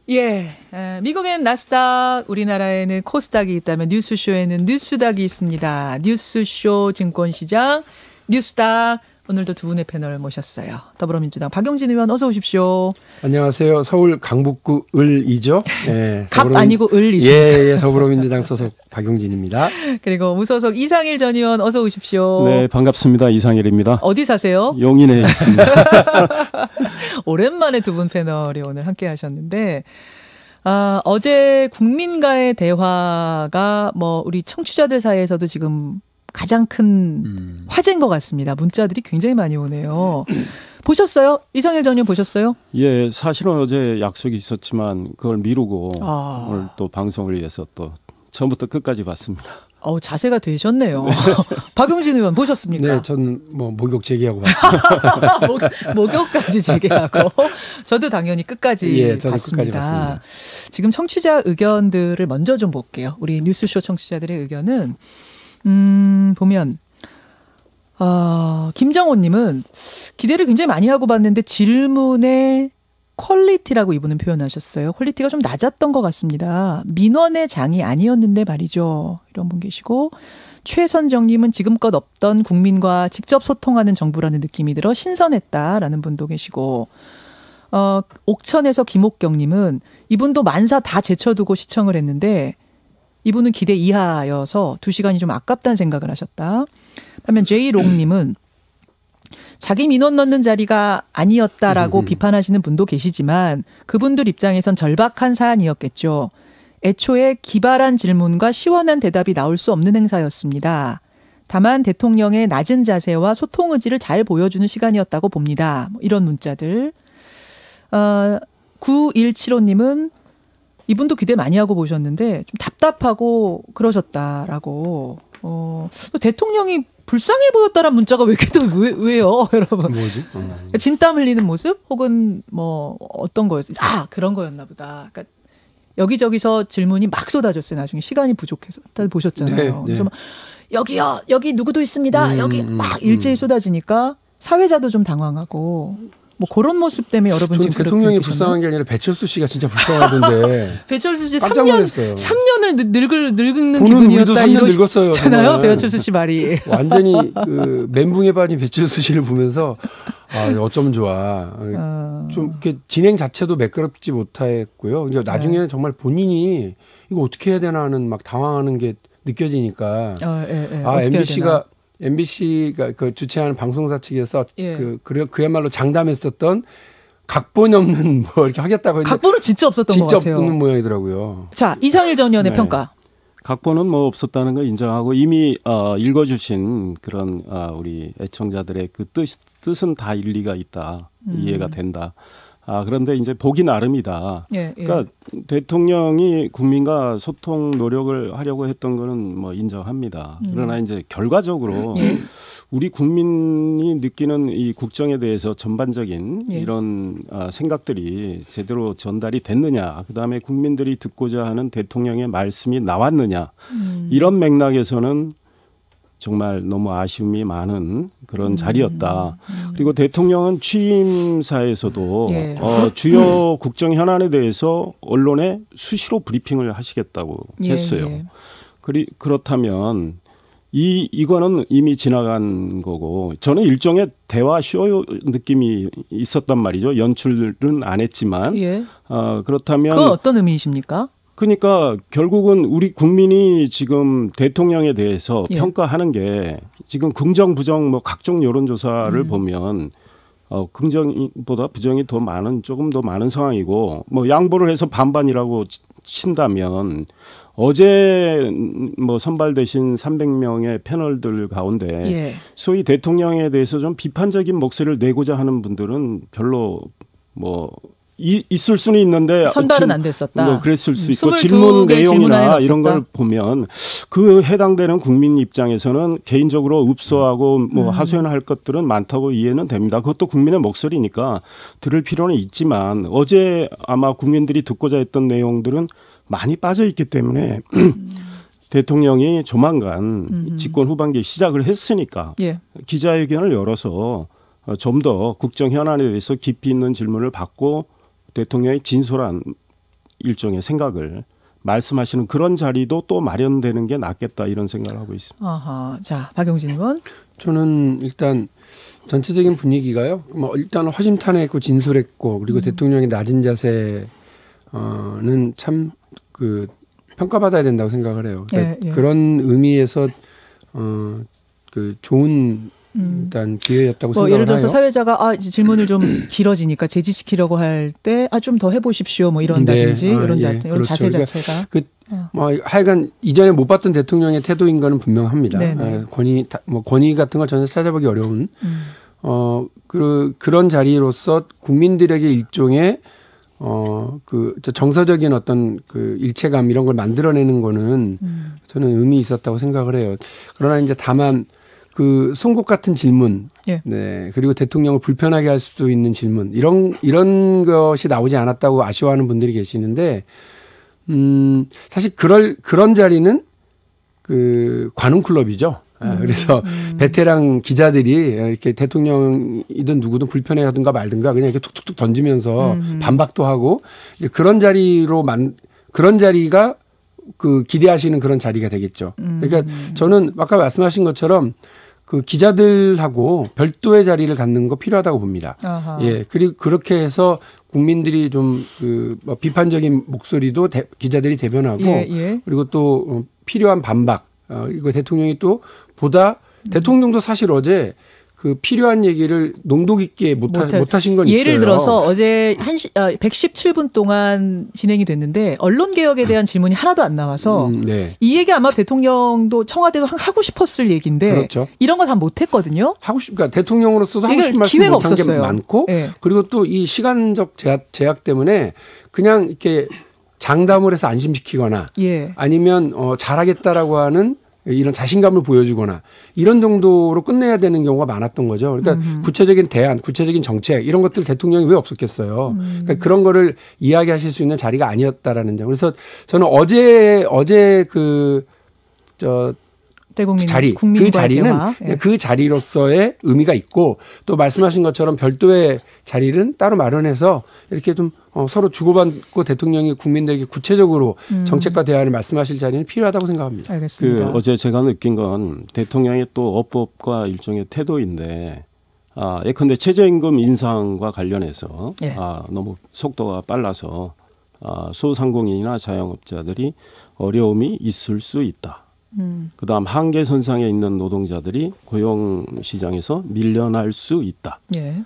예, 미국엔 나스닥, 우리나라에는 코스닥이 있다면 뉴스쇼에는 뉴스닥이 있습니다. 뉴스쇼 증권시장 뉴스닥. 오늘도 두 분의 패널 모셨어요. 더불어민주당 박용진 의원 어서 오십시오. 안녕하세요. 서울 강북구 을이죠. 네, 갑 아니고 을이십니까? 예, 더불어민주당 소속 박용진입니다. 그리고 무소속 이상일 전 의원 어서 오십시오. 네, 반갑습니다. 이상일입니다. 어디 사세요? 용인에 있습니다. 오랜만에 두 분 패널이 오늘 함께 하셨는데 어제 국민과의 대화가 뭐 우리 청취자들 사이에서도 지금 가장 큰 화제인 것 같습니다. 문자들이 굉장히 많이 오네요. 보셨어요? 이상일 전 의원 보셨어요? 예, 사실은 어제 약속이 있었지만 그걸 미루고 오늘 또 방송을 위해서 또 처음부터 끝까지 봤습니다. 자세가 되셨네요. 네. 박용진 의원 보셨습니까? 네, 저는 뭐 목욕 재개하고 봤습니다. 목욕까지 재개하고 저도 당연히 끝까지 저도 봤습니다. 끝까지 봤습니다. 지금 청취자 의견들을 먼저 좀 볼게요. 우리 뉴스쇼 청취자들의 의견은 보면 김정호님은 기대를 굉장히 많이 하고 봤는데 질문의 퀄리티라고 이분은 표현하셨어요. 퀄리티가 좀 낮았던 것 같습니다. 민원의 장이 아니었는데 말이죠. 이런 분 계시고 최선정님은 지금껏 없던 국민과 직접 소통하는 정부라는 느낌이 들어 신선했다라는 분도 계시고 옥천에서 김옥경님은 이분도 만사 다 제쳐두고 시청을 했는데 이분은 기대 이하여서 2시간이 좀 아깝다는 생각을 하셨다. 반면 제이롱님은 자기 민원 넣는 자리가 아니었다라고 비판하시는 분도 계시지만 그분들 입장에선 절박한 사안이었겠죠. 애초에 기발한 질문과 시원한 대답이 나올 수 없는 행사였습니다. 다만 대통령의 낮은 자세와 소통 의지를 잘 보여주는 시간이었다고 봅니다. 이런 문자들. 9175님은 이분도 기대 많이 하고 보셨는데 좀 답답하고 그러셨다라고. 또 대통령이 불쌍해 보였다란 문자가 왜 이렇게 또 왜요, 여러분? 뭐지? 진땀 흘리는 모습 혹은 뭐 어떤 거였어요? 그런 거였나 보다. 그러니까 여기저기서 질문이 막 쏟아졌어요. 나중에 시간이 부족해서 다들 보셨잖아요. 네. 그래서 막 여기요, 여기 누구도 있습니다. 여기 막 일제히 쏟아지니까 사회자도 좀 당황하고. 뭐 그런 모습 때문에 여러분 지금 대통령이 불쌍한 게 아니라 배철수 씨가 진짜 불쌍하던데. 배철수 씨 깜짝 놀랐어요. 3년을 늙는 보는 기분이었다. 우리도 3년 늙었어요. 잖아요. 배철수 씨 말이. 완전히 그 멘붕에 빠진 배철수 씨를 보면서 어쩜 좋아. 좀 이렇게 진행 자체도 매끄럽지 못했고요. 그러니까 나중에 정말 본인이 이거 어떻게 해야 되나 하는 막 당황하는 게 느껴지니까. MBC가 그 주최하는 방송사 측에서 그야말로 장담했었던 각본이 없는 뭐 이렇게 하겠다고 했는데 각본은 진짜 없었던 것 같아요. 진짜 없는 모양이더라고요. 자, 이상일 전 의원의 평가. 각본은 뭐 없었다는 거 인정하고 이미 읽어주신 그런 우리 애청자들의 그 뜻은 다 일리가 있다. 이해가 된다. 그런데 이제 보기 나름이다. 그러니까 대통령이 국민과 소통 노력을 하려고 했던 거는 뭐 인정합니다. 그러나 이제 결과적으로 우리 국민이 느끼는 이 국정에 대해서 전반적인 이런 생각들이 제대로 전달이 됐느냐, 그다음에 국민들이 듣고자 하는 대통령의 말씀이 나왔느냐, 이런 맥락에서는 정말 너무 아쉬움이 많은 그런 자리였다. 그리고 대통령은 취임사에서도 주요 국정 현안에 대해서 언론에 수시로 브리핑을 하시겠다고 했어요. 그렇다면 이거는 이미 지나간 거고, 저는 일종의 대화 쇼 느낌이 있었단 말이죠. 연출은 안 했지만. 그렇다면 그건 어떤 의미이십니까? 그러니까 결국은 우리 국민이 지금 대통령에 대해서 평가하는 게 지금 긍정 부정 뭐 각종 여론조사를 보면 긍정보다 부정이 더 많은, 조금 더 많은 상황이고, 뭐 양보를 해서 반반이라고 친다면 어제 뭐 선발되신 300명의 패널들 가운데 소위 대통령에 대해서 좀 비판적인 목소리를 내고자 하는 분들은 별로 뭐 있을 수는 있는데 선발은 안 됐었다. 뭐 그랬을 수 있고, 질문 내용이나 이런 걸 보면 그 해당되는 국민 입장에서는 개인적으로 읍소하고 뭐 하소연할 것들은 많다고 이해는 됩니다. 그것도 국민의 목소리니까 들을 필요는 있지만 어제 아마 국민들이 듣고자 했던 내용들은 많이 빠져 있기 때문에 대통령이 조만간 집권 후반기에 시작을 했으니까 기자회견을 열어서 좀 더 국정 현안에 대해서 깊이 있는 질문을 받고 대통령의 진솔한 일종의 생각을 말씀하시는 그런 자리도 또 마련되는 게 낫겠다 이런 생각을 하고 있습니다. 아하. 자, 박용진 의원. 저는 일단 전체적인 분위기가요. 뭐 일단 허심탄회했고 진솔했고 그리고 대통령의 낮은 자세는 참 그 평가받아야 된다고 생각을 해요. 그러니까 예. 그런 의미에서 그 좋은 일단 기회였다고 생각을 해요. 예를 들어서 사회자가 이제 질문을 좀 길어지니까 제지시키려고 할 때 좀 더 해보십시오 뭐 이런다든지 네. 이런 그렇죠. 자세 그러니까 자체가 뭐 하여간 이전에 못 봤던 대통령의 태도인 거는 분명합니다. 네네. 권위 같은 걸 전혀 찾아보기 어려운 그런 자리로서 국민들에게 일종의 정서적인 어떤 그 일체감 이런 걸 만들어내는 거는 저는 의미 있었다고 생각을 해요. 그러나 이제 다만 그 송곳 같은 질문, 예. 네 그리고 대통령을 불편하게 할 수도 있는 질문 이런 것이 나오지 않았다고 아쉬워하는 분들이 계시는데 사실 그런 자리는 그 관훈 클럽이죠. 그래서 베테랑 기자들이 이렇게 대통령이든 누구든 불편해하든가 말든가 그냥 이렇게 툭툭툭 던지면서 반박도 하고 그런 그런 자리가 그 기대하시는 그런 자리가 되겠죠. 그러니까 저는 아까 말씀하신 것처럼 그 기자들하고 별도의 자리를 갖는 거 필요하다고 봅니다. 아하. 예. 그리고 그렇게 해서 국민들이 좀 뭐 비판적인 목소리도 기자들이 대변하고 예. 그리고 또 필요한 반박 이거 대통령이 또 보다 대통령도 사실 어제 그 필요한 얘기를 농도 깊게 못 하신 건 있어요. 예를 들어서 어제 117분 동안 진행이 됐는데 언론개혁에 대한 질문이 하나도 안 나와서 네. 이 얘기 아마 대통령도 청와대도 하고 싶었을 얘기인데 그렇죠. 이런 거 다 못했거든요. 그러니까 대통령으로서도 하고 싶은 말씀 못한 게 많고 네. 그리고 또 이 시간적 제약 때문에 그냥 이렇게 장담을 해서 안심시키거나 예. 아니면 잘하겠다라고 하는 이런 자신감을 보여주거나 이런 정도로 끝내야 되는 경우가 많았던 거죠. 그러니까 구체적인 대안, 구체적인 정책 이런 것들 대통령이 왜 없었겠어요. 그러니까 그런 거를 이야기하실 수 있는 자리가 아니었다라는 점. 그래서 저는 어제 자리, 그 자리는 그 자리로서의 의미가 있고 또 말씀하신 것처럼 별도의 자리는 따로 마련해서 이렇게 좀 서로 주고받고 대통령이 국민들에게 구체적으로 정책과 대안을 말씀하실 자리는 필요하다고 생각합니다. 알겠습니다. 어제 제가 느낀 건 대통령의 또 어법과 일종의 태도인데 예컨대 최저임금 인상과 관련해서 예. 너무 속도가 빨라서 소상공인이나 자영업자들이 어려움이 있을 수 있다. 그다음 한계선상에 있는 노동자들이 고용시장에서 밀려날 수 있다. 예.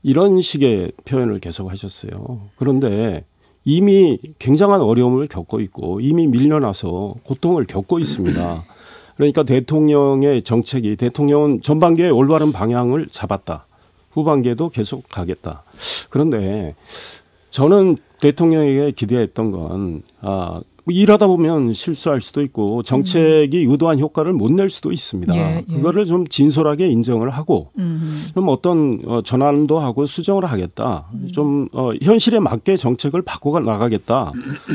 이런 식의 표현을 계속 하셨어요. 그런데 이미 굉장한 어려움을 겪고 있고 이미 밀려나서 고통을 겪고 있습니다. 그러니까 대통령의 정책이 대통령은 전반기에 올바른 방향을 잡았다. 후반기에도 계속 가겠다. 그런데 저는 대통령에게 기대했던 건 일하다 보면 실수할 수도 있고 정책이 의도한 효과를 못 낼 수도 있습니다. 예. 그거를 좀 진솔하게 인정을 하고 좀 어떤 전환도 하고 수정을 하겠다. 좀 현실에 맞게 정책을 바꿔 나가겠다.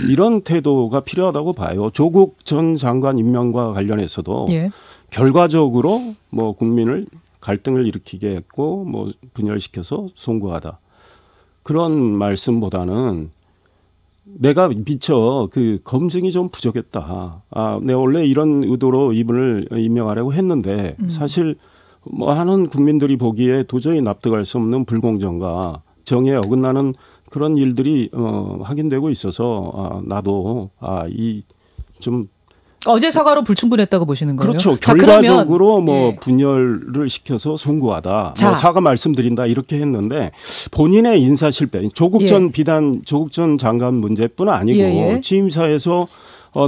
이런 태도가 필요하다고 봐요. 조국 전 장관 임명과 관련해서도 예. 결과적으로 뭐 국민을 갈등을 일으키게 했고 뭐 분열시켜서 송구하다. 그런 말씀보다는 내가 미처 그 검증이 좀 부족했다. 내가 원래 이런 의도로 이분을 임명하려고 했는데 사실 많은 국민들이 보기에 도저히 납득할 수 없는 불공정과 정의에 어긋나는 그런 일들이 확인되고 있어서 나도 좀 어제 사과로 불충분했다고 보시는 거예요? 그렇죠. 자, 결과적으로 그러면, 분열을 시켜서 송구하다. 사과 말씀드린다 이렇게 했는데 본인의 인사 실패. 조국 전 장관 문제뿐 아니고 취임사에서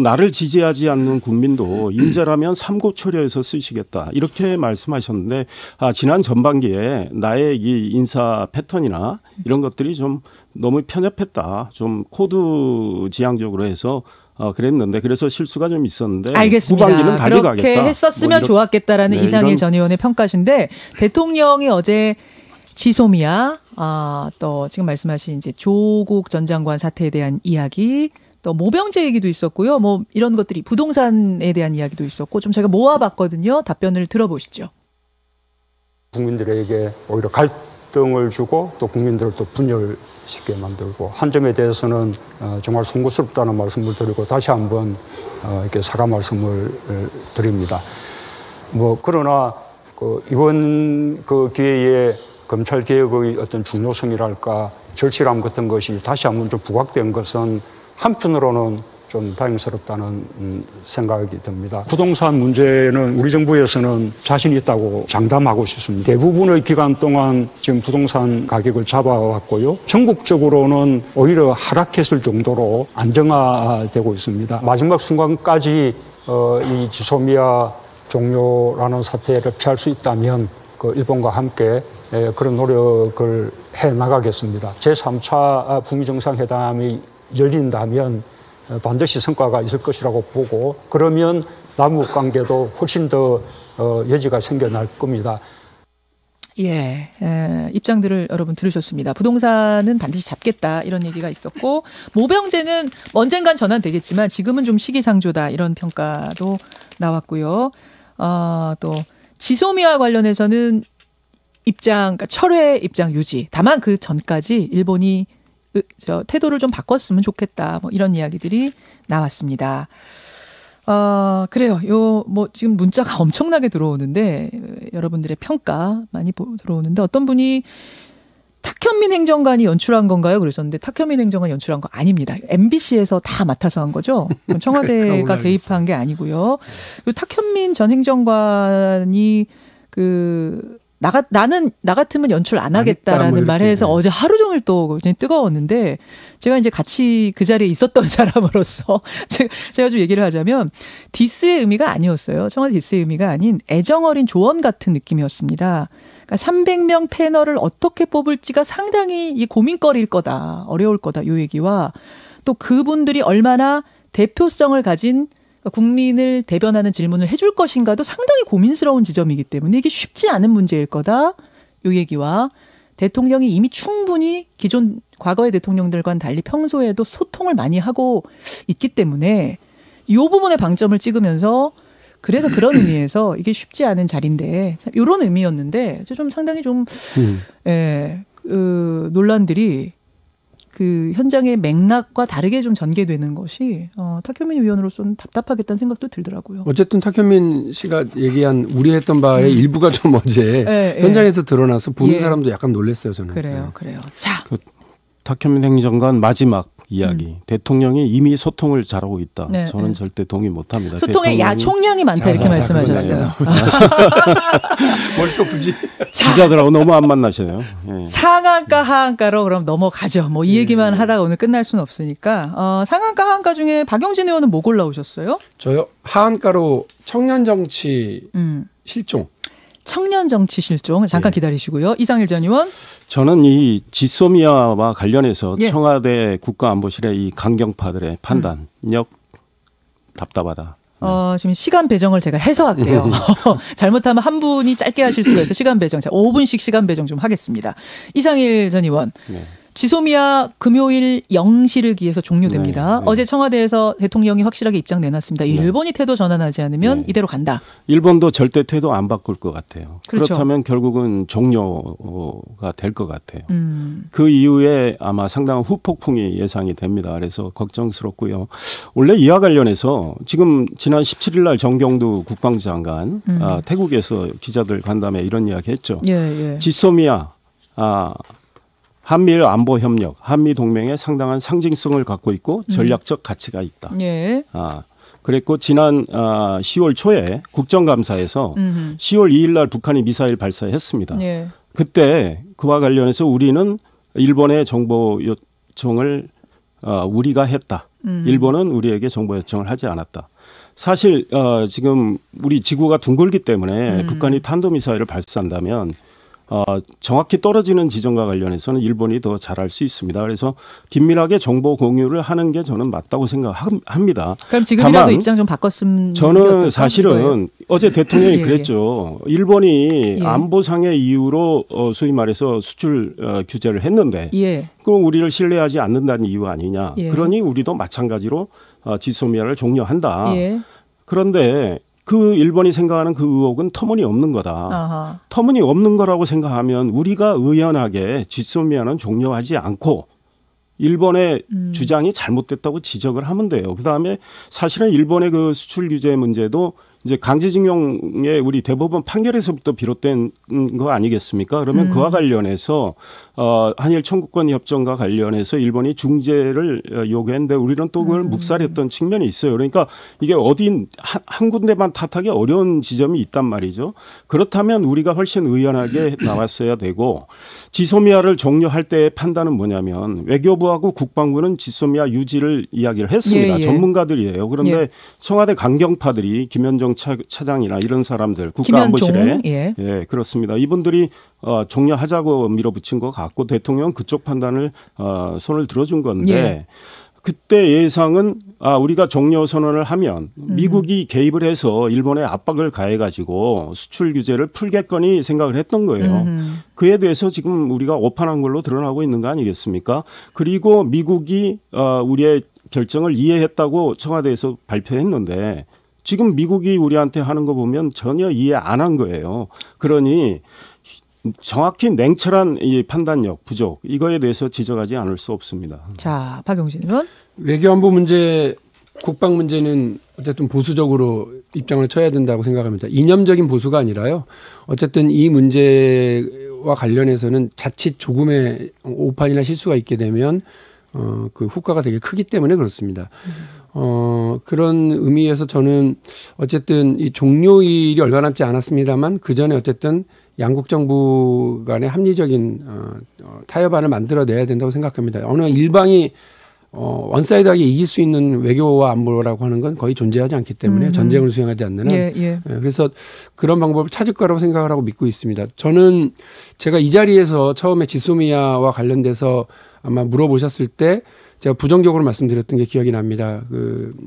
나를 지지하지 않는 국민도 인재라면 삼고초려해서 쓰시겠다. 이렇게 말씀하셨는데 지난 전반기에 나의 이 인사 패턴이나 이런 것들이 좀 너무 편협했다. 좀 코드 지향적으로 해서 그랬는데 그래서 실수가 좀 있었는데 알겠습니다. 후반기는 달리 그렇게 가겠다. 그렇게 했었으면 좋았겠다라는 이상일 전 의원의 평가신데 대통령이 어제 지소미아 또 지금 말씀하신 이제 조국 전 장관 사태에 대한 이야기 또 모병제 얘기도 있었고요. 뭐 이런 것들이 부동산에 대한 이야기도 있었고 좀 제가 모아봤거든요. 답변을 들어보시죠. 국민들에게 오히려 등을 주고 또 국민들을 또 분열시키게 만들고 한 점에 대해서는 정말 송구스럽다는 말씀을 드리고 다시 한번 이렇게 사과 말씀을 드립니다. 그러나 이번 기회에 검찰 개혁의 어떤 중요성이랄까 절실함 같은 것이 다시 한번 좀 부각된 것은 한편으로는 좀 다행스럽다는 생각이 듭니다. 부동산 문제는 우리 정부에서는 자신 있다고 장담하고 싶습니다. 대부분의 기간 동안 지금 부동산 가격을 잡아왔고요. 전국적으로는 오히려 하락했을 정도로 안정화되고 있습니다. 마지막 순간까지 이 지소미아 종료라는 사태를 피할 수 있다면 일본과 함께 그런 노력을 해나가겠습니다. 제3차 북미 정상회담이 열린다면 반드시 성과가 있을 것이라고 보고 그러면 남북 관계도 훨씬 더 여지가 생겨날 겁니다. 예, 입장들을 여러분 들으셨습니다. 부동산은 반드시 잡겠다 이런 얘기가 있었고 모병제는 언젠간 전환되겠지만 지금은 좀 시기상조다 이런 평가도 나왔고요. 또 지소미아 관련해서는 그러니까 철회 입장 유지. 다만 그 전까지 일본이 태도를 좀 바꿨으면 좋겠다. 이런 이야기들이 나왔습니다. 그래요. 지금 문자가 엄청나게 들어오는데 여러분들의 평가 많이 들어오는데 어떤 분이 탁현민 행정관이 연출한 건가요? 그러셨는데 탁현민 행정관이 연출한 거 아닙니다. MBC에서 다 맡아서 한 거죠. 청와대가 개입한 게 아니고요. 탁현민 전 행정관이 나 같으면 연출 안 하겠다라는 말을 해서 어제 하루 종일 또 굉장히 뜨거웠는데 제가 이제 같이 그 자리에 있었던 사람으로서 제가 좀 얘기를 하자면 디스의 의미가 아니었어요. 청와대 디스의 의미가 아닌 애정어린 조언 같은 느낌이었습니다. 그러니까 300명 패널을 어떻게 뽑을지가 상당히 이 고민거리일 거다. 어려울 거다. 요 얘기와 또 그분들이 얼마나 대표성을 가진 국민을 대변하는 질문을 해줄 것인가도 상당히 고민스러운 지점이기 때문에 이게 쉽지 않은 문제일 거다. 이 얘기와 대통령이 이미 충분히 기존 과거의 대통령들과는 달리 평소에도 소통을 많이 하고 있기 때문에 이 부분에 방점을 찍으면서 그래서 그런 의미에서 이게 쉽지 않은 자리인데 이런 의미였는데 좀 상당히 좀 논란들이 그 현장의 맥락과 다르게 좀 전개되는 것이 탁현민 위원으로서는 답답하겠다는 생각도 들더라고요. 어쨌든 탁현민 씨가 얘기한 우려했던 바의 일부가 좀 어제 현장에서 드러나서 보는 사람도 약간 놀랐어요. 저는. 그래요. 자, 탁현민 행정관 마지막 이야기. 대통령이 이미 소통을 잘하고 있다. 저는 절대 동의 못합니다. 소통에 총량이 많다 이렇게 말씀하셨어요. 뭘 또 굳이. 기자들하고 너무 안 만나셔요. 상한가 하한가로 그럼 넘어가죠. 이 얘기만 하다가 오늘 끝날 수는 없으니까. 상한가 하한가 중에 박용진 의원은 뭐 골라오셨어요? 저요? 하한가로 청년정치 실종. 청년 정치 실종 잠깐 기다리시고요. 이상일 전 의원. 저는 이 지소미아와 관련해서 청와대 국가안보실의 이 강경파들의 판단력 답답하다. 지금 시간 배정을 제가 해서 할게요. 잘못하면 한 분이 짧게 하실 수가 있어요. 시간 배정. 제가 5분씩 시간 배정 좀 하겠습니다. 이상일 전 의원. 지소미아 금요일 0시를 기해서 종료됩니다. 어제 청와대에서 대통령이 확실하게 입장 내놨습니다. 일본이 태도 전환하지 않으면 이대로 간다. 일본도 절대 태도 안 바꿀 것 같아요. 그렇죠. 그렇다면 결국은 종료가 될 것 같아요. 그 이후에 아마 상당한 후폭풍이 예상이 됩니다. 그래서 걱정스럽고요. 원래 이와 관련해서 지금 지난 17일 날 정경두 국방장관 태국에서 기자들 간담회 이런 이야기 했죠. 지소미아 한미일 안보 협력, 한미 동맹에 상당한 상징성을 갖고 있고 전략적 가치가 있다. 그랬고 지난 10월 초에 국정감사에서 10월 2일 날 북한이 미사일 발사했습니다. 그때 그와 관련해서 우리는 일본의 정보 요청을 우리가 했다. 일본은 우리에게 정보 요청을 하지 않았다. 사실 지금 우리 지구가 둥글기 때문에 북한이 탄도미사일을 발사한다면 정확히 떨어지는 지점과 관련해서는 일본이 더 잘할 수 있습니다. 그래서 긴밀하게 정보 공유를 하는 게 저는 맞다고 생각합니다. 그럼 지금이라도 입장 좀 바꿨으면 저는 사실은 어제 대통령이 그랬죠. 일본이 안보상의 이유로 소위 말해서 수출 규제를 했는데 그럼 우리를 신뢰하지 않는다는 이유 아니냐. 그러니 우리도 마찬가지로 지소미아를 종료한다. 그런데 그 일본이 생각하는 그 의혹은 터무니없는 거다. 아하. 터무니없는 거라고 생각하면 우리가 의연하게 지소미아는 종료하지 않고 일본의 주장이 잘못됐다고 지적을 하면 돼요. 그다음에 사실은 일본의 그 수출 규제 문제도 이제 강제징용의 우리 대법원 판결에서부터 비롯된 거 아니겠습니까? 그러면 그와 관련해서 한일 청구권 협정과 관련해서 일본이 중재를 요구했는데 우리는 또 그걸 묵살했던 측면이 있어요. 그러니까 이게 어딘 한 군데만 탓하기 어려운 지점이 있단 말이죠. 그렇다면 우리가 훨씬 의연하게 나왔어야 되고 지소미아를 종료할 때의 판단은 뭐냐면 외교부하고 국방부는 지소미아 유지를 이야기를 했습니다. 예, 예. 전문가들이에요. 그런데 예. 청와대 강경파들이 김현정 차장이나 이런 사람들 국가안보실에 예. 예, 그렇습니다. 이분들이 종료하자고 밀어붙인 것 같고 대통령은 그쪽 판단을 손을 들어준 건데 예. 그때 예상은 우리가 종료 선언을 하면 미국이 개입을 해서 일본에 압박을 가해가지고 수출 규제를 풀겠거니 생각을 했던 거예요. 그에 대해서 지금 우리가 오판한 걸로 드러나고 있는 거 아니겠습니까? 그리고 미국이 우리의 결정을 이해했다고 청와대에서 발표했는데 지금 미국이 우리한테 하는 거 보면 전혀 이해 안 한 거예요. 그러니 정확히 냉철한 이 판단력 부족 이거에 대해서 지적하지 않을 수 없습니다. 자, 박용진 의원. 외교안보 문제, 국방 문제는 어쨌든 보수적으로 입장을 쳐야 된다고 생각합니다. 이념적인 보수가 아니라요. 어쨌든 이 문제와 관련해서는 자칫 조금의 오판이나 실수가 있게 되면 그 후과가 되게 크기 때문에 그렇습니다. 그런 의미에서 저는 어쨌든 이 종료일이 얼마 남지 않았습니다만 그 전에 어쨌든 양국 정부 간의 합리적인 타협안을 만들어내야 된다고 생각합니다. 어느 일방이 원사이드하게 이길 수 있는 외교와 안보라고 하는 건 거의 존재하지 않기 때문에 전쟁을 수행하지 않는 한. 예. 그래서 그런 방법을 찾을 거라고 생각을 하고 믿고 있습니다. 저는 제가 이 자리에서 처음에 지소미아와 관련돼서 아마 물어보셨을 때 제가 부정적으로 말씀드렸던 게 기억이 납니다.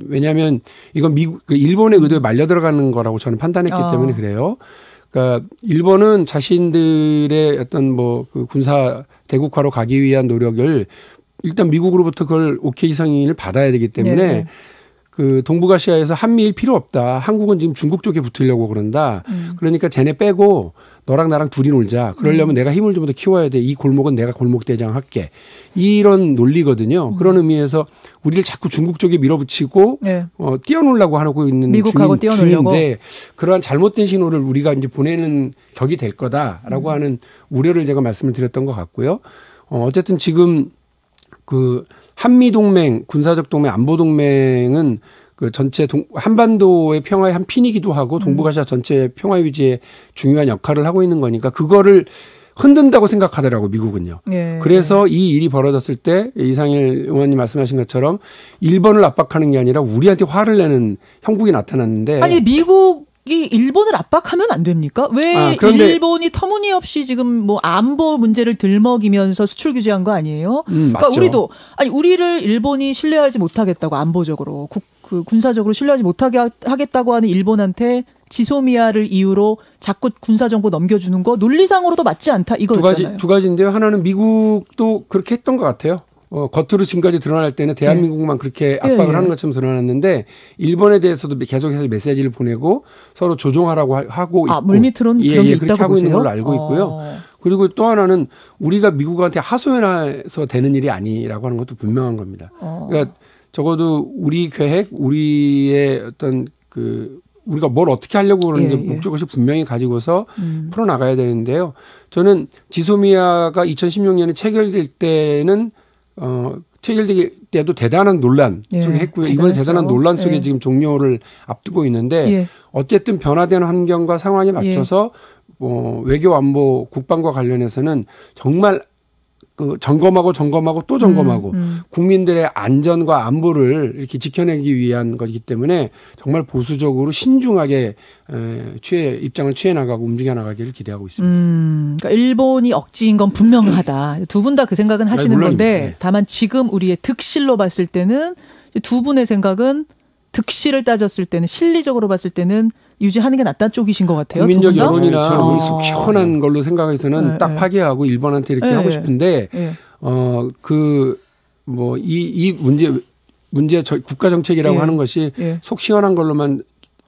왜냐하면 이건 일본의 의도에 말려 들어가는 거라고 저는 판단했기 때문에 그래요. 그러니까 일본은 자신들의 어떤 그 군사 대국화로 가기 위한 노력을 일단 미국으로부터 그걸 오케이 승인을 받아야 되기 때문에 네. 그 동북아시아에서 한미일 필요 없다. 한국은 지금 중국 쪽에 붙으려고 그런다. 그러니까 쟤네 빼고 너랑 나랑 둘이 놀자. 그러려면 내가 힘을 좀 더 키워야 돼. 이 골목은 내가 골목 대장 할게. 이런 논리거든요. 그런 의미에서 우리를 자꾸 중국 쪽에 밀어붙이고 네. 뛰어놀라고 하고 있는 미국하고 뛰어놀려고. 중인데 그러한 잘못된 신호를 우리가 이제 보내는 격이 될 거다라고 하는 우려를 제가 말씀을 드렸던 것 같고요. 어쨌든 지금 그 한미 동맹, 군사적 동맹, 안보 동맹은 그 전체 한반도의 평화의 한 핀이기도 하고 동북아시아 전체의 평화 유지에 중요한 역할을 하고 있는 거니까 그거를 흔든다고 생각하더라고 미국은요. 예. 그래서 이 일이 벌어졌을 때 이상일 의원님 말씀하신 것처럼 일본을 압박하는 게 아니라 우리한테 화를 내는 형국이 나타났는데 아니 미국이 일본을 압박하면 안 됩니까? 왜 일본이 터무니없이 지금 뭐 안보 문제를 들먹이면서 수출 규제한 거 아니에요? 그러니까 맞죠. 우리도 우리를 일본이 신뢰하지 못하겠다고 안보적으로 그 군사적으로 신뢰하지 못하게 하겠다고 하는 일본한테 지소미아를 이유로 자꾸 군사 정보 넘겨주는 거 논리상으로도 맞지 않다 이거였잖아요. 두 가지인데요. 하나는 미국도 그렇게 했던 것 같아요. 겉으로 지금까지 드러날 때는 대한민국만 그렇게 압박을 하는 것처럼 드러났는데 일본에 대해서도 계속해서 메시지를 보내고 서로 조종하라고 하고 있고 물밑으로는 그런 게 있다고 그렇게 하고 보세요? 있는 걸로 알고 있고요. 그리고 또 하나는 우리가 미국한테 하소연해서 되는 일이 아니라고 하는 것도 분명한 겁니다. 그러니까 적어도 우리 계획, 우리의 어떤 우리가 뭘 어떻게 하려고 그러는지 목적을 분명히 가지고서 풀어나가야 되는데요. 저는 지소미아가 2016년에 체결될 때는 체결될 때도 대단한 논란 속에 했고요. 이번에 대단한 논란 속에 지금 종료를 앞두고 있는데 어쨌든 변화된 환경과 상황에 맞춰서 외교 안보 국방과 관련해서는 정말 점검하고 또 점검하고 국민들의 안전과 안보를 이렇게 지켜내기 위한 것이기 때문에 정말 보수적으로 신중하게 입장을 취해 나가고 움직여 나가기를 기대하고 있습니다. 그러니까 일본이 억지인 건 분명하다. 두 분 다 그 생각은 하시는 건데 다만 지금 우리의 득실로 봤을 때는 두 분의 생각은 득실을 따졌을 때는 실리적으로 봤을 때는 유지하는 게 낫다는 쪽이신 것 같아요. 국민적 여론이나 속 시원한 걸로 생각해서는 딱 파기하고 일본한테 이렇게 하고 싶은데 이 문제 국가 정책이라고 하는 것이 속 시원한 걸로만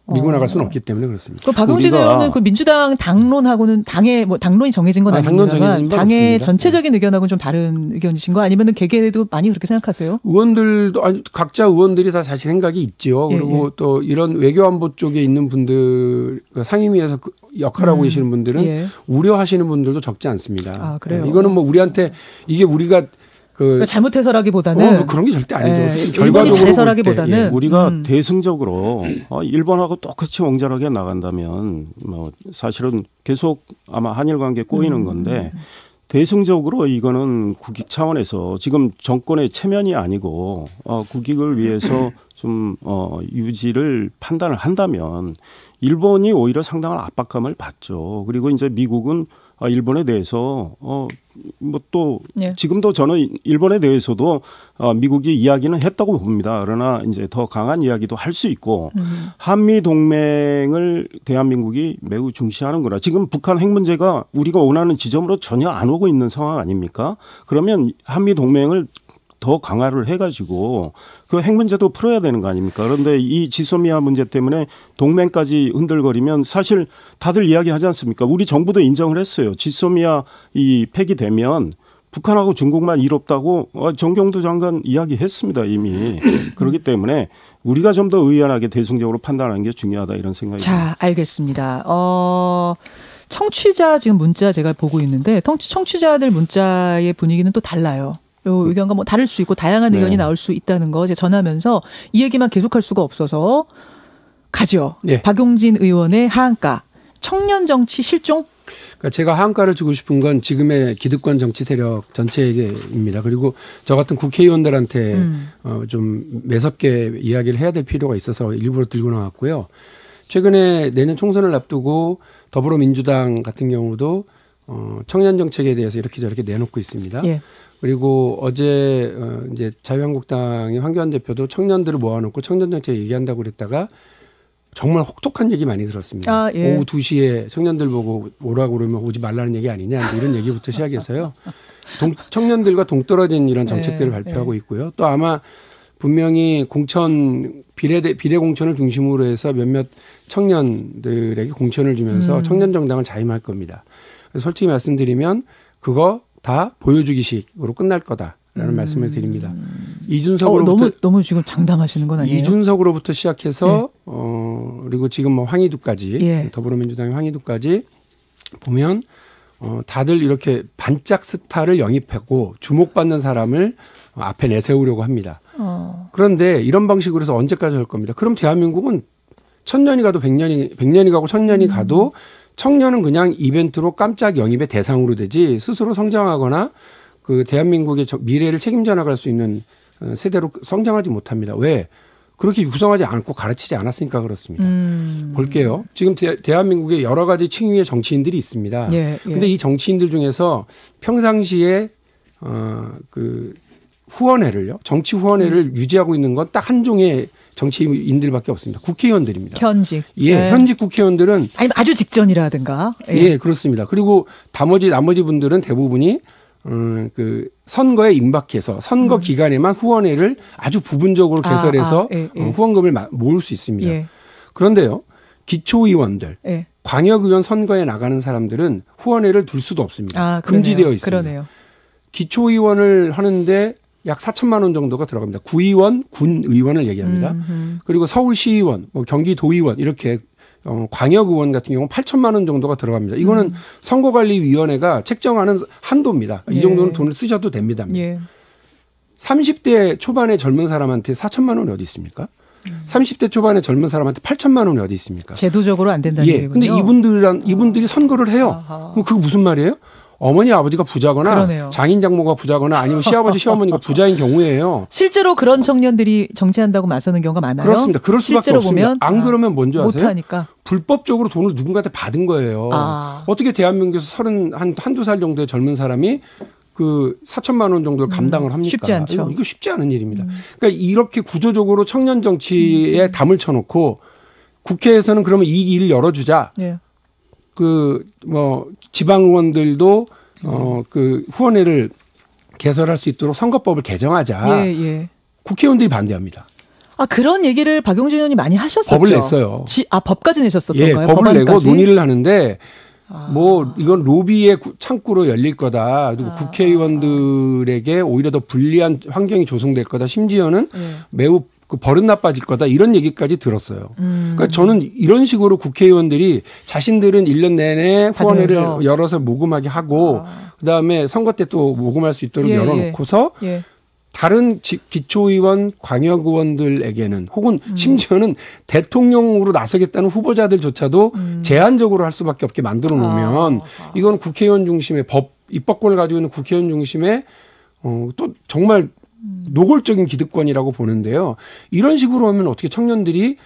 밀고 나갈 수는 없기 때문에 그렇습니다. 그 박용진 의원은 그 민주당 당론하고는 당의 뭐 당론이 정해진 건 아닙니다만 당의 전체적인 의견하고는 좀 다른 의견이신 거 아니면은 개개도 많이 그렇게 생각하세요? 의원들도 각자 의원들이 다 자신 생각이 있지요. 그리고 또 이런 외교안보 쪽에 있는 분들 상임위에서 역할하고 계시는 분들은 우려하시는 분들도 적지 않습니다. 아, 그래요? 이거는 뭐 우리한테 이게 우리가 잘못해서라기보다는 그런 게 절대 아니죠. 일본이 잘해서라기보다는 우리가 대승적으로 일본하고 똑같이 옹졸하게 나간다면 뭐 사실은 계속 아마 한일 관계 꼬이는 건데 대승적으로 이거는 국익 차원에서 지금 정권의 체면이 아니고 국익을 위해서 좀 유지를 판단을 한다면 일본이 오히려 상당한 압박감을 받죠. 그리고 이제 미국은 일본에 대해서 뭐 또 지금도 저는 일본에 대해서도 미국이 이야기는 했다고 봅니다. 그러나 이제 더 강한 이야기도 할 수 있고 한미 동맹을 대한민국이 매우 중시하는구나. 지금 북한 핵 문제가 우리가 원하는 지점으로 전혀 안 오고 있는 상황 아닙니까? 그러면 한미 동맹을 더 강화를 해가지고 그 핵 문제도 풀어야 되는 거 아닙니까? 그런데 이 지소미아 문제 때문에 동맹까지 흔들거리면 사실 다들 이야기하지 않습니까? 우리 정부도 인정을 했어요. 지소미아 이 폐기되면 북한하고 중국만 이롭다고 정경도 장관 이야기했습니다 이미. 그렇기 때문에 우리가 좀 더 의연하게 대승적으로 판단하는 게 중요하다 이런 생각입니다. 자, 알겠습니다. 청취자 지금 문자 제가 보고 있는데 청취자들 문자의 분위기는 또 달라요. 요 의견과 뭐 다를 수 있고 다양한 의견이 나올 수 있다는 거 제가 전하면서 이 얘기만 계속할 수가 없어서 가죠. 박용진 의원의 하한가. 청년 정치 실종? 그러니까 제가 하한가를 주고 싶은 건 지금의 기득권 정치 세력 전체에게입니다. 그리고 저 같은 국회의원들한테 좀 매섭게 이야기를 해야 될 필요가 있어서 일부러 들고 나왔고요. 최근에 내년 총선을 앞두고 더불어민주당 같은 경우도 청년 정책에 대해서 이렇게 저렇게 내놓고 있습니다. 그리고 어제 이제 자유한국당의 황교안 대표도 청년들을 모아놓고 청년 정책 얘기한다고 그랬다가 정말 혹독한 얘기 많이 들었습니다. 오후 2시에 청년들 보고 오라고 그러면 오지 말라는 얘기 아니냐 이런 얘기부터 시작해서요. 청년들과 동떨어진 이런 정책들을 발표하고 있고요. 또 아마 분명히 공천 비례 공천을 중심으로 해서 몇몇 청년들에게 공천을 주면서 청년 정당을 자임할 겁니다. 그래서 솔직히 말씀드리면 그거 다 보여주기식으로 끝날 거다라는 말씀을 드립니다. 이준석으로부터 너무 지금 장담하시는 건 아니에요? 이준석으로부터 시작해서 그리고 지금 뭐 황희두까지 더불어민주당의 황희두까지 보면 다들 이렇게 반짝 스타를 영입하고 주목받는 사람을 앞에 내세우려고 합니다. 그런데 이런 방식으로 해서 언제까지 할 겁니다. 그럼 대한민국은 1000년이 가도 100년이 가고 1000년이 가도 청년은 그냥 이벤트로 깜짝 영입의 대상으로 되지 스스로 성장하거나 그 대한민국의 미래를 책임져 나갈 수 있는 세대로 성장하지 못합니다. 왜? 그렇게 육성하지 않고 가르치지 않았으니까 그렇습니다. 볼게요. 지금 대한민국에 여러 가지 층위의 정치인들이 있습니다. 근데 이 정치인들 중에서 평상시에 그 후원회를요, 정치 후원회를 유지하고 있는 건 딱 한 종의 정치인들밖에 없습니다. 국회의원들입니다. 현직. 현직 국회의원들은 아니 아주 직전이라든가. 그렇습니다. 그리고 나머지 분들은 대부분이 그 선거에 임박해서 선거 기간에만 후원회를 아주 부분적으로 개설해서 후원금을 모을 수 있습니다. 그런데요, 기초의원들, 광역의원 선거에 나가는 사람들은 후원회를 둘 수도 없습니다. 금지되어 있습니다. 그러네요. 기초의원을 하는데 약 4천만 원 정도가 들어갑니다. 구의원, 군의원을 얘기합니다. 그리고 서울시의원, 뭐 경기도의원 이렇게 광역의원 같은 경우는 8천만 원 정도가 들어갑니다. 이거는 선거관리위원회가 책정하는 한도입니다. 이 정도는 돈을 쓰셔도 됩니다. 30대 초반의 젊은 사람한테 4천만 원이 어디 있습니까? 30대 초반의 젊은 사람한테 8천만 원이 어디 있습니까? 제도적으로 안 된다는 얘기군요. 근데 이분들이 선거를 해요. 그럼 그게 무슨 말이에요? 어머니 아버지가 부자거나 장인 장모가 부자거나 아니면 시아버지 시어머니가 부자인 경우에요. 실제로 그런 청년들이 정치한다고 나서는 경우가 많아요. 그렇습니다. 그럴 수밖에 없습니다. 보면, 안 그러면 뭔지 아세요? 못하니까. 불법적으로 돈을 누군가한테 받은 거예요. 어떻게 대한민국에서 한두 살 정도의 젊은 사람이 그 4천만 원 정도를 감당을 합니까? 쉽지 않죠. 이거 쉽지 않은 일입니다. 그러니까 이렇게 구조적으로 청년 정치에 담을 쳐놓고 국회에서는 그러면 이 일을 열어주자. 지방 의원들도 그 후원회를 개설할 수 있도록 선거법을 개정하자. 국회의원들이 반대합니다. 아, 그런 얘기를 박용진 의원이 많이 하셨었죠. 법을 냈어요. 법까지 내셨었던 예, 거예요? 법을 내고 법안까지? 논의를 하는데 뭐 이건 로비의 창구로 열릴 거다. 그리고 국회의원들에게 오히려 더 불리한 환경이 조성될 거다. 심지어는 매우 버릇 나빠질 거다. 이런 얘기까지 들었어요. 그러니까 저는 이런 식으로 국회의원들이 자신들은 1년 내내 후원회를 열어서 모금하게 하고 그다음에 선거 때 또 모금할 수 있도록 열어놓고서 다른 기초의원, 광역의원들에게는 혹은 심지어는 대통령으로 나서겠다는 후보자들조차도 제한적으로 할 수밖에 없게 만들어 놓으면 이건 국회의원 중심의 입법권을 가지고 있는 국회의원 중심의 또 정말 노골적인 기득권이라고 보는데요. 이런 식으로 하면 어떻게 청년들이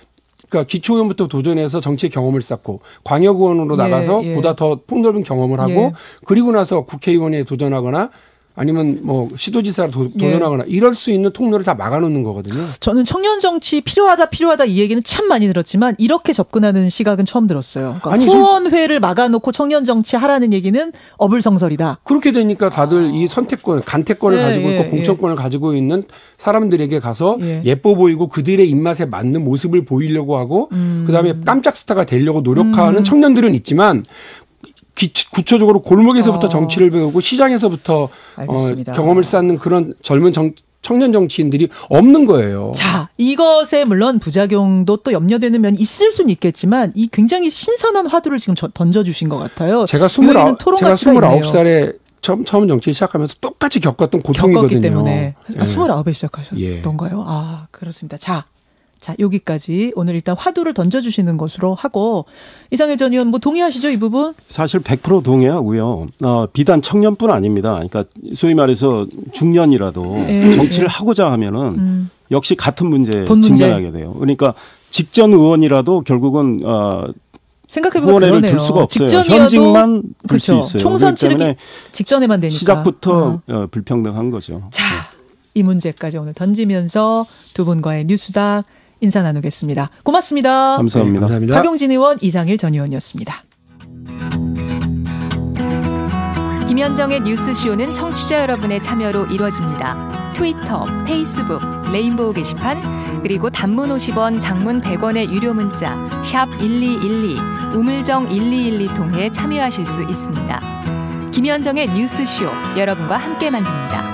그러니까 기초의원부터 도전해서 정치의 경험을 쌓고 광역의원으로 나가서 보다 더 폭넓은 경험을 하고 그리고 나서 국회의원에 도전하거나 아니면 뭐 시도지사로 도전하거나 이럴 수 있는 통로를 다 막아놓는 거거든요. 저는 청년 정치 필요하다 이 얘기는 참 많이 들었지만 이렇게 접근하는 시각은 처음 들었어요. 그러니까 후원회를 막아놓고 청년 정치 하라는 얘기는 어불성설이다. 그렇게 되니까 다들 이 선택권, 간택권을 가지고 있고 공천권을 가지고 있는 사람들에게 가서 예뻐 보이고 그들의 입맛에 맞는 모습을 보이려고 하고 그다음에 깜짝 스타가 되려고 노력하는 청년들은 있지만 구체적으로 골목에서부터 정치를 배우고 시장에서부터 경험을 쌓는 그런 젊은 청년 정치인들이 없는 거예요. 자, 이것에 물론 부작용도 또 염려되는 면이 있을 수는 있겠지만 이 굉장히 신선한 화두를 지금 던져주신 것 같아요. 제가 29살에 처음 정치 시작하면서 똑같이 겪었던 고통이거든요. 겪었기 때문에. 29에 시작하셨던가요? 아, 그렇습니다. 자, 여기까지 오늘 일단 화두를 던져주시는 것으로 하고 이상일 전 의원 뭐 동의하시죠, 이 부분? 사실 100% 동의하고요. 비단 청년뿐 아닙니다. 그러니까 소위 말해서 중년이라도 정치를 하고자 하면은 역시 같은 문제에 직면하게 돼요. 그러니까 직전 의원이라도 결국은 생각해보면 후원회를 둘 수가 없어요. 현직만 둘 수 있어요. 총선 치르기 직전에만 되니까. 시작부터 불평등한 거죠. 자, 이 문제까지 오늘 던지면서 두 분과의 뉴스닥 인사 나누겠습니다. 고맙습니다. 감사합니다. 네, 감사합니다. 박용진 의원, 이상일 전 의원이었습니다. 김현정의 뉴스쇼는 청취자 여러분의 참여로 이루어집니다. 트위터, 페이스북, 레인보우 게시판, 그리고 단문 50원, 장문 100원의 유료 문자 샵 1212, 우물정 1212 통해 참여하실 수 있습니다. 김현정의 뉴스쇼, 여러분과 함께 만듭니다.